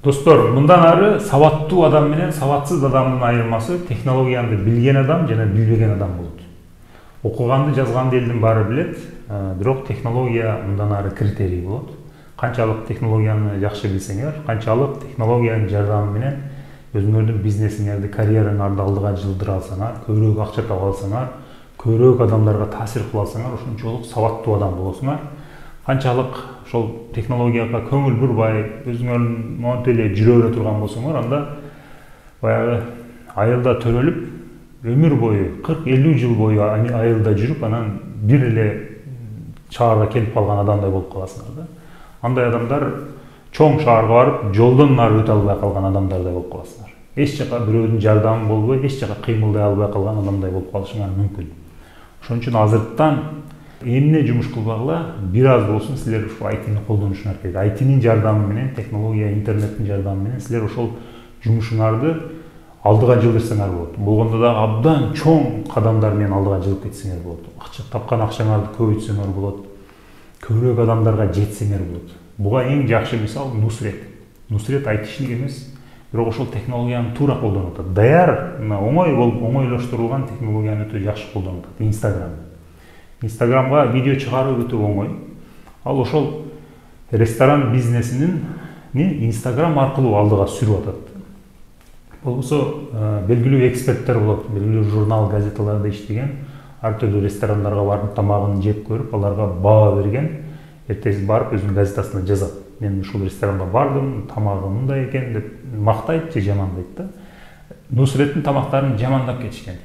Достор, мындан ары сабаттуу адам менен сабатсыз адамдын айырмасы технологияны билген адам жана билбеген адам болот. Окуганды, жазганды элдин баары билет, бирок технология мындан ары критерий болот. Канчалык технологияны жакшы билсеңер, канчалык технологиянын жардамы менен өзүңөрдүн бизнесиңерди, карьераңарды алдыга жылдыра алсаңар, көбүрөөк акча таба алсаңар, көбүрөөк адамдарга таасир кыла алсаңар, ошончолук сабаттуу адам болосуңар. Канчалык ошол технологияга көңүл бурбай, өзүңөрдүн монтип эле жүрө бере турган болсоңор, анда баягы айылда төрөлүп, өмүр бою 40-50 жыл бою айылда жүрүп, анан бир эле шаарга келип калган адамдай болуп каласыңар да. Андай адамдар чоң шаарга барып, жолдон нары өтө албай калган адамдардай болуп каласыңар. Эч жака бирөөнүн жардамы болбой, эч жака кыймылдай албай калган адамдай болуп калышыңар мүмкүн. Ошон үчүн азырттан эмне жумуш кылбагыла, бир аз болсун силер ушу айтини колдонушуңар керек. Айтинин жардамы менен, технология, интернеттин жардамы менен силер ошол жумушуңарды алдыга жылдырсаңар болот. Болгондо дагы абдан чоң кадамдар менен алдыга жылып кетсеңер болот. Акча тапкан акчаңарды көбөйтсөңөр болот. Көбүрөөк адамдарга жетсеңер болот. Буга эң жакшы мисал Нусрет. Нусрет айтишник эмес, бирок ошол технологияны туура колдонуп атат. Даяр, оңой болуп, оңойлоштурулган технологияны өтө жакшы колдонуп атат. Инстаграмга видео чыгаруу өтө оңой. Ал ошол ресторан бизнесинин Инстаграм аркылуу алдыга сүрүп атат. Болбосо белгилүү эксперттер болот, белгилүү журнал, газеталарда иштеген, ар түрдүү ресторандарга барып тамагын жеп көрүп, аларга баа берген, эртеси барып өзүнүн газетасына жазат. Мен ушул ресторанга бардым, тамагы мындай экен деп мактайт же жамандайт да. Нусреттин тамактарын жамандап кетишкен.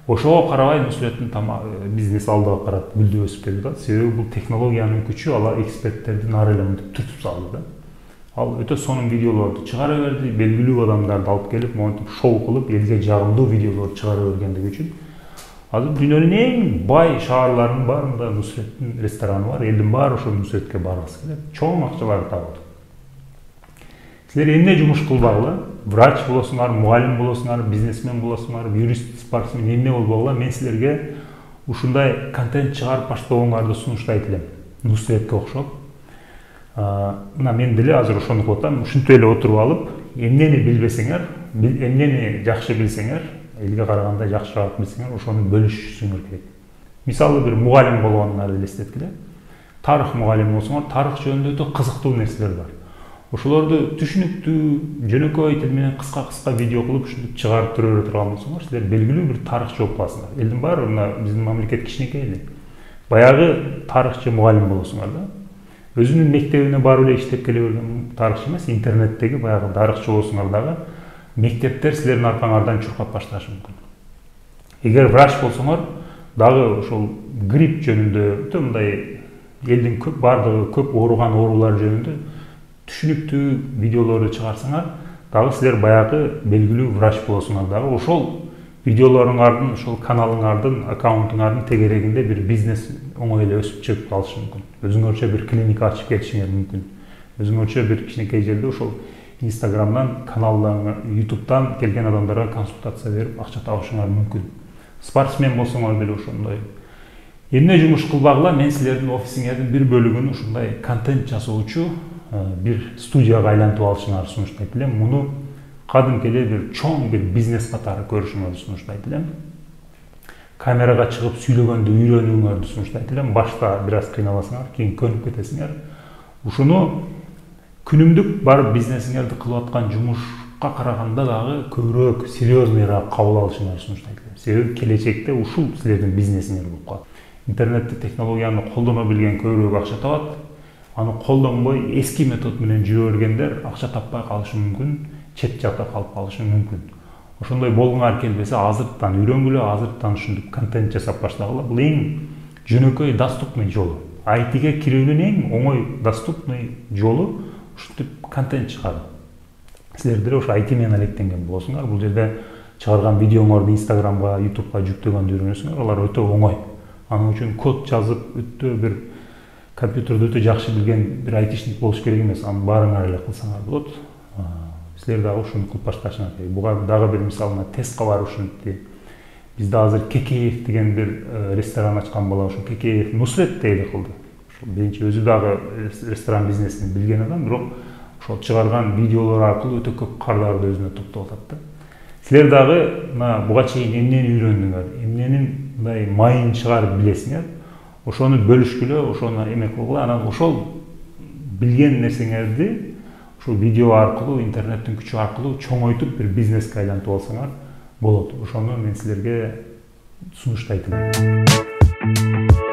Ошого карабай Нусреттин бизнес алдыга карап гүлдөп өсүп келди да. Себеби бул технологиянын күчү ала эксперттердин ар эле мынтип түртүп салды да. Ал өтө сонун видеолорду чыгара берди, белгилүү адамдарды алып келип, монтип шоу кылып, элге жагымдуу видеолор чыгара бергендиги үчүн азыр дүйнөнүн эң бай шаарларынын баарында Нусреттин рестораны бар. Элдин баары ошол Нусретке баргысы келет. Чоң акчаларды табат. Силер эмне жумуш кылбагыла? Врач болосуңар, мугалим болосуңар, бизнесмен болосуңар, юрист, спортсмен эмне болбогула? Мен силерге ушундай контент чыгарып баштооңарды сунуштайт элем. Нусретке окшоп. Мына мен деле азыр ошону кылып атам. Ушинтип эле отуруп алып, эмнени билбесеңер, эмнени жакшы билсеңер, элге караганда жакшыраак билсеңер, ошону бөлүшүшүңөр керек. Мисалы бир мугалим болгонуңарды элестеткиле. Тарых мугалими болсоңор, тарых жөнүндө өтө кызыктуу нерселер бар. Ошолорду түшүнүктүү, жөнөкөй тил менен кыска видео кылып ушинтип чыгарып бере турган болсоңор, силер белгилүү бир тарыхчы болуп каласыңар. Элдин баары мына биздин мамлекет кичинекей эле. Баягы тарыхчы мугалим болосуңар да. Өзүнүн мектебине барып эле иштеп келе берген тарыхчы эмес, интернеттеги баягы тарыхчы болсуңар дагы мектептер силердин аркаңардан чуркап башташы мүмкүн. Эгер врач болсоңор, дагы ошол грипп жөнүндө, өтө мындай элдин бардыгы көп ооруган оорулар жөнүндө түшүнүктүү видеолорду чыгарсаңар, дагы силер баягы белгилүү врач болосуңар дагы. Ошол видеолоруңардын, ошол каналыңардын, аккаунтуңардын тегерегинде бир бизнес оңой эле өсүп чыгып калышы мүмкүн. Өзүңөрчө бир клиника ачып кетишиңер мүмкүн. Өзүңөрчө бир кичинекей жерде ошол Инстаграмдан, каналдан, Ютубтан келген адамдарга консультация берип, акча табышыңар мүмкүн. Спортсмен болсоңор деле ошондой. Эмне жумуш кылбагыла, мен силердин офисиңердин бир бөлүгүн ушундай контент жасоочу бир студияга айлантып алышыңарды сунуштайт элем. Муну кадимки эле бир чоң бир бизнес катары көрүшүңөрдү сунуштайт элем. Камерага чыгып сүйлөгөндү үйрөнүүңөрдү сунуштайт элем. Башта бир аз кыйналасыңар, кийин көнүп кетесиңер. Ушуну күнүмдүк барып бизнесиңерди кылып аткан жумушка караганда дагы көбүрөөк серьезныйраак кабыл алышыңарды сунуштайт элем. Себеби келечекте ушул силердин бизнесиңер болуп калат. Интернетти, технологияны колдоно билген көбүрөөк акча табат. Аны колдонбой эски метод менен жүрө бергендер акча таппай калышы мүмкүн, чет жакта калып калышы мүмкүн. Ошондой болгуңар келбесе, азырттан үйрөнгүлө, азырттан ушинтип контент жасап баштагыла. Бул эң жөнөкөй, доступный жолу. IT-ге кирүүнүн эң оңой, доступный жолу ушинтип контент чыгаруу. Силер деле ошо IT менен алектенген болосуңар. Бул жерде чыгарган видеоңорду Инстаграмга, Ютубка жүктөгөндү үйрөнөсүңөр. Алар өтө оңой. Анын үчүн код жазып, өтө бир компьютерди өтө жакшы билген бир айтишник болуш керек эмес. Анын баарыңар эле кылсаңар болот. Силер дагы ушуну кылып башташыңар керек. Буга дагы бир мисалына тестка бар ушинтти. Бизде азыр Кекеев деген бир ресторан ачкан бала, ошо Кекеев Нусретте эле кылды. Биринчи өзү дагы ресторан бизнесин билген адам, бирок ошол чыгарган видеолор аркылуу өтө көп кардарды өзүнө топтоп атат да. Силер дагы мына буга чейин эмнени үйрөндүңөр, эмненин мындай майын чыгарып билесиңер, ошону бөлүшкүлө, ошону эме кылгыла, анан ошол билген нерсеңерди ушул видео аркылуу, интернеттин күчү аркылуу чоңойтуп бир бизнеске айлантып алсаңар болот. Ошону мен силерге сунуштайт элем.